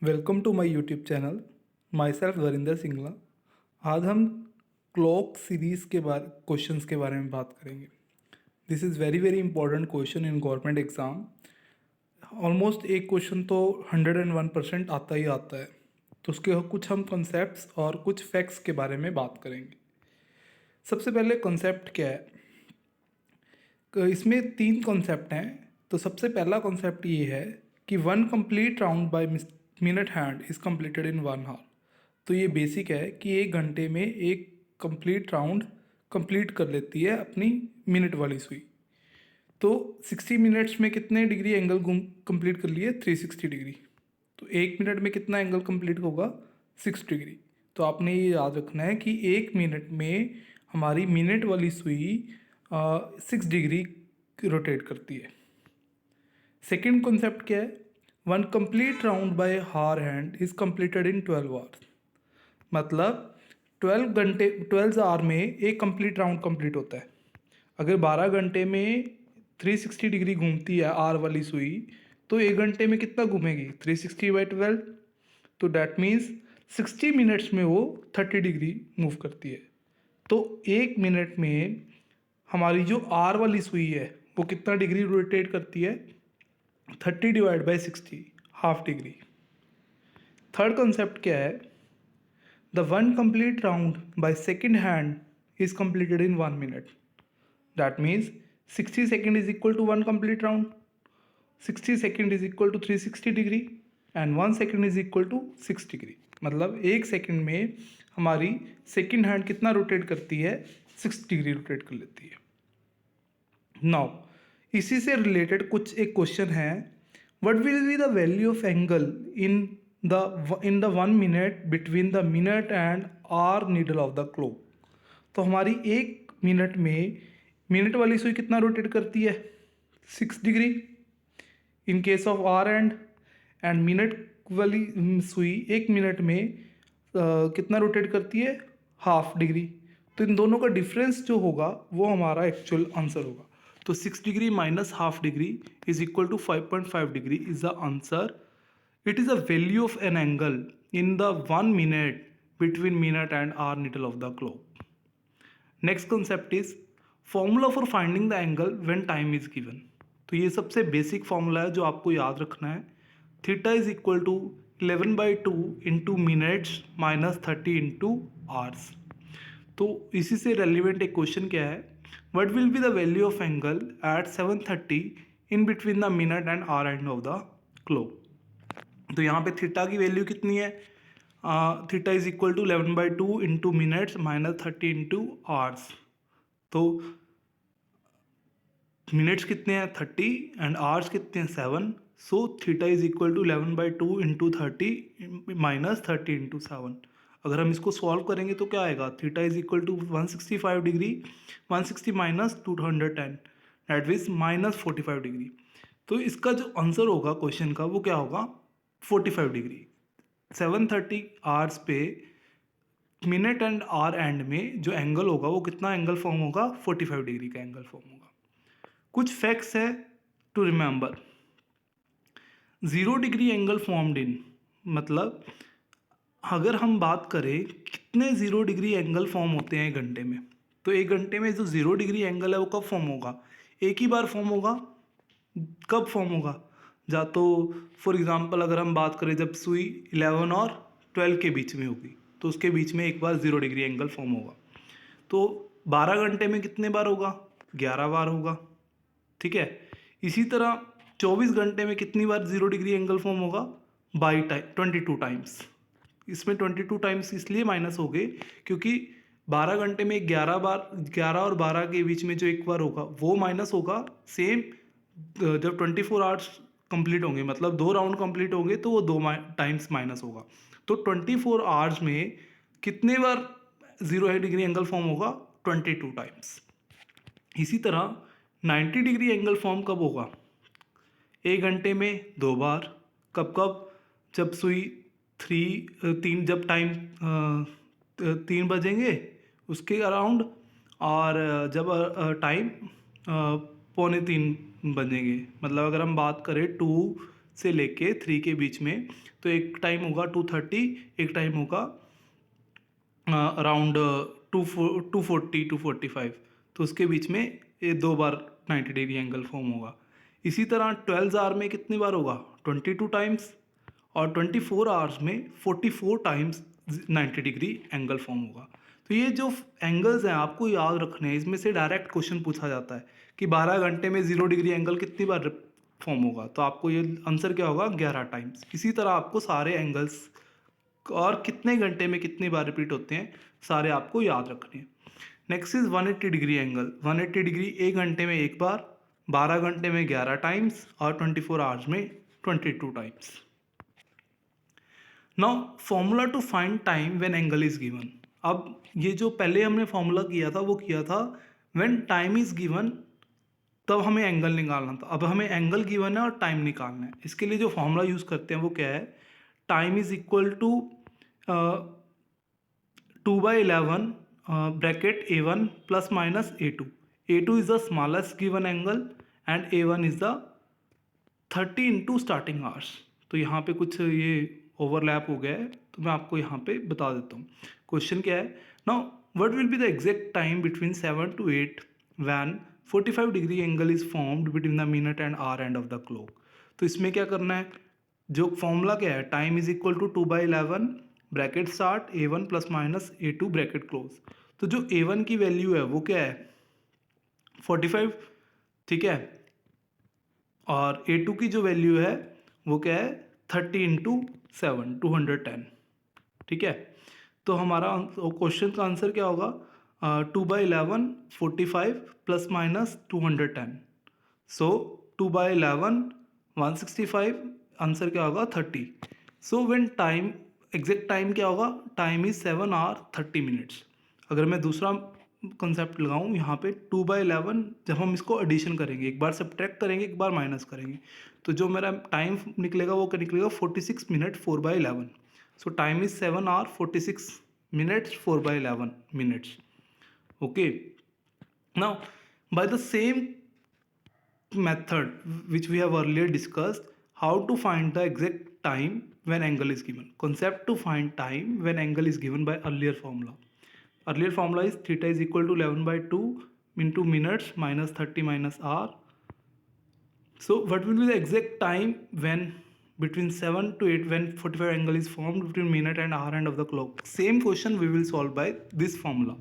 Welcome to my YouTube channel. Myself Varinder Singla. आज हम clock series के बारे क्वेश्चंस के बारे में बात करेंगे। This is very very important question in government exam. Almost एक क्वेश्चन तो 101% आता ही आता है। तो उसके कुछ हम कॉन्सेप्ट्स और कुछ फैक्ट्स के बारे में बात करेंगे। सबसे पहले कॉन्सेप्ट क्या है? इसमें 3 कॉन्सेप्ट हैं। तो सबसे पहला कॉन्सेप्ट ये है कि one complete round by minute hand is completed in 1 hour. तो ये बेसिक है कि 1 घंटे में एक कंप्लीट राउंड कंप्लीट कर लेती है अपनी मिनट वाली सुई। तो 60 मिनट्स में कितने डिग्री एंगल कंप्लीट कर लिए? 360 डिग्री। तो 1 मिनट में कितना एंगल कंप्लीट होगा? 6 डिग्री। तो आपने ये याद रखना है कि 1 मिनट में हमारी मिनट वाली सुई 6 डिग्री रोटेट करती है। सेकेंड कॉन्सेप्ट क्या है? वन कंप्लीट राउंड बाय हार hand is completed in 12 hours. मतलब 12 आवर में एक कंप्लीट राउंड कंप्लीट होता है। अगर 12 घंटे में 360 डिग्री घूमती है आर वाली सुई, तो 1 घंटे में कितना घूमेगी? 360/12। तो डैट मीन्स 60 मिनट्स में वो 30 डिग्री मूव करती है। तो 1 मिनट में हमारी जो आर वाली सुई है वो कितना डिग्री रोटेट करती है? 30/60, हाफ डिग्री। थर्ड कॉन्सेप्ट क्या है? The one complete round by second hand is completed in 1 minute. That means 60 second is equal to 1 complete round. 60 second is equal to 360 degree and 1 second is equal to 6 degree. मतलब 1 second में हमारी second hand कितना rotate करती है? 6 degree rotate कर लेती है। Now इसी से रिलेटेड कुछ एक क्वेश्चन है। What will be the value of angle in the 1 minute between the minute and hour needle of the clock? तो हमारी 1 मिनट में मिनट वाली सुई कितना रोटेट करती है? 6 degree in case of hour and minute वाली सुई 1 मिनट में कितना रोटेट करती है? Half degree. तो इन दोनों का डिफरेंस जो होगा वो हमारा एक्चुअल आंसर होगा। तो 6 degree minus half degree is equal to 5.5 degree is the answer. It is a value of an angle in the 1 minute between minute and hour needle of the clock. Next concept is formula for finding the angle when time is given. तो ये सबसे basic formula है जो आपको याद रखना है। Theta is equal to 11/2 into minutes minus 30 into hours. तो इसी से रेलिवेंट एक क्वेश्चन क्या है? What will be the value of angle at 7:30 in between the minute and hour hand of the clock? तो यहाँ पे थीटा की वैल्यू कितनी है? Theta is equal to 11/2 into minutes minus 30 into hours. तो मिनट्स कितने हैं? 30 एंड आवर्स कितने हैं? 7। So theta is equal to 11/2 into 30 minus 30 into 7। अगर हम इसको सॉल्व करेंगे तो क्या आएगा? Theta is equal to 165 degree, 160 minus 210 that means minus 45 degree. तो इसका जो आंसर होगा क्वेश्चन का वो क्या होगा? 45 डिग्री। 7:30 आवर्स पे मिनट एंड आवर एंड में जो एंगल होगा वो कितना एंगल फॉर्म होगा? 45 डिग्री का एंगल फॉर्म होगा। कुछ फैक्ट्स है to remember. 0 degree angle formed in, मतलब अगर हम बात करें कितने 0 डिग्री एंगल फॉर्म होते हैं 1 घंटे में, तो 1 घंटे में जो 0 डिग्री एंगल है वो कब फॉर्म होगा? एक ही बार फॉर्म होगा। कब फॉर्म होगा? या तो फॉर एग्जांपल अगर हम बात करें जब सुई 11 और 12 के बीच में होगी तो उसके बीच में एक बार 0 डिग्री एंगल फॉर्म होगा। तो 12 घंटे में कितने बार होगा? 11 बार होगा। ठीक है। इसी तरह 24 घंटे में कितनी बार 0 डिग्री एंगल फॉर्म होगा? By 22 times. इसमें 22 टाइम्स इसलिए माइनस हो गए क्योंकि 12 घंटे में 11 बार, 11 और 12 के बीच में जो एक बार होगा वो माइनस होगा। सेम जब 24 आवर्स कंप्लीट होंगे, मतलब 2 राउंड कंप्लीट होंगे, तो वो 2 टाइम्स माइनस होगा। तो 24 आवर्स में कितने बार 0 डिग्री एंगल फॉर्म होगा? 22 टाइम्स। इसी तरह 90 डिग्री एंगल फॉर्म कब होगा? 1 घंटे में 2 बार। कब कब? जब सुई 3 जब टाइम 3 बजेंगे उसके अराउंड, और जब टाइम 2:45 बजेंगे। मतलब अगर हम बात करें 2, से लेके 3 के बीच में, तो एक टाइम होगा 2:30, एक टाइम होगा अराउंड 2:40-2:45, तो उसके बीच में ये 2 बार 90 डिग्री एंगल फॉर्म होगा। इसी तरह 12 आवर में कितनी बार होगा? 22 टाइम्स, और 24 आवर्स में 44 टाइम्स 90 डिग्री एंगल फॉर्म होगा। तो ये जो एंगल्स हैं आपको याद रखने हैं, इसमें से डायरेक्ट क्वेश्चन पूछा जाता है कि 12 घंटे में 0 डिग्री एंगल कितनी बार फॉर्म होगा, तो आपको ये आंसर क्या होगा? 11 टाइम्स। इसी तरह आपको सारे एंगल्स और कितने घंटे में कितनी बार रिपीट होते हैं सारे आपको याद रखने हैं। Next is 180 degree angle. 180 degree एक घंटे में एक बार, 12 घंटे में 11 टाइम्स, और 24 आवर्स में 22 times. Now formula to find time when angle is given. अब ये जो पहले हमने फॉर्मूला किया था वो किया था व्हेन टाइम इज गिवन, तब हमें एंगल निकालना था। अब हमें एंगल गिवन है और टाइम निकालना है। इसके लिए जो फॉर्मूला यूज़ करते हैं वो क्या है? Time is equal to 2/11 bracket A1 plus minus A2. A2 is the smallest given angle and A1 is the 30 into starting hours. तो यहाँ पे कुछ ये ओवरलैप हो गया है, तो मैं आपको यहाँ पे बता देता हूँ। क्वेश्चन क्या है? Now what will be the exact time between 7 to 8 when 45 degree angle is formed between the minute and hour hand of the clock. तो इसमें क्या करना है? जो फॉर्मूला क्या है? Time is equal to 2/11 bracket start A1 plus minus A2 bracket close. तो जो A1 की वैल्यू है वो क्या है? 45, ठीक है, और A2 की जो वैल्यू है वो क्या है? 30 इंटू 7, 210, ठीक है। तो हमारा क्वेश्चन का आंसर क्या होगा? 2/11 45 प्लस माइनस 210, सो 2/11 165, आंसर क्या होगा? 30। So when time, exact time क्या होगा? Time is 7 hour 30 minutes. अगर मैं दूसरा कंसेप्ट लगाऊं यहाँ पे, 2/11 जब हम इसको एडिशन करेंगे, एक बार सब्ट्रैक्ट करेंगे एक बार माइनस करेंगे, तो जो मेरा टाइम निकलेगा वो क्या निकलेगा? 46 minute 4/11। So time is 7 hour 46 minutes 4/11 minutes. Okay, now by the same method which we have earlier discussed, how to find the exact time when angle is given. Concept to find time when angle is given by earlier formula. Earlier formula is theta is equal to 11/2 into minutes minus 30 minus r. So what will be the exact time when between 7 to 8 when 45 angle is formed between minute and hour end of the clock? Same question we will solve by this formula.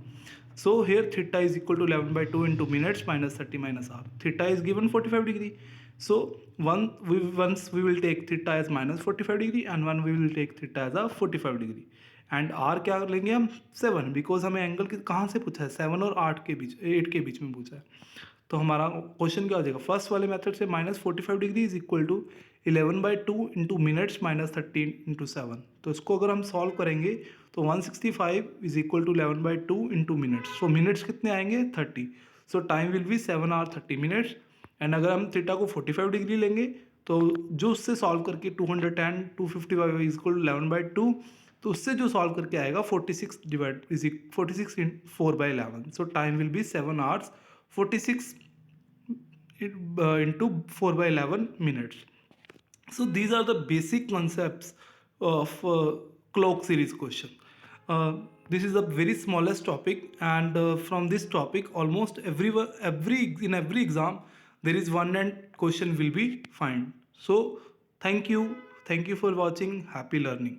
So here theta is equal to 11/2 into minutes minus 30 minus r. Theta is given 45 degree. So once we will take theta as minus 45 degree and one we will take theta as a 45 degree. And r क्या लेंगे हम? 7, because हमें angle कहाँ से पूछा है? 7 और 8 के बीच, 8 के बीच में पूछा है। तो हमारा क्वेश्चन क्या हो जाएगा? फर्स्ट वाले मेथड से minus 45 degree is equal to 11/2 into minutes minus 13 into 7। तो इसको अगर हम सॉल्व करेंगे तो 165 is equal to 11/2 into minutes. So minutes कितने आएंगे? 30। So time will be 7 hour 30 minutes. And अगर हम थीटा को 45 डिग्री लेंगे तो जो उससे सॉल्व करके 210 255 इज इक्वल टू 11/2, तो उससे जो सॉल्व करके आएगा 46 divide is 46 in 4/11। So time will be 7 hours 46 into 4/11 minutes. So these are the basic concepts of clock series question. This is the very smallest topic, and from this topic almost in every exam there is one and question will be find. So thank you for watching. Happy learning.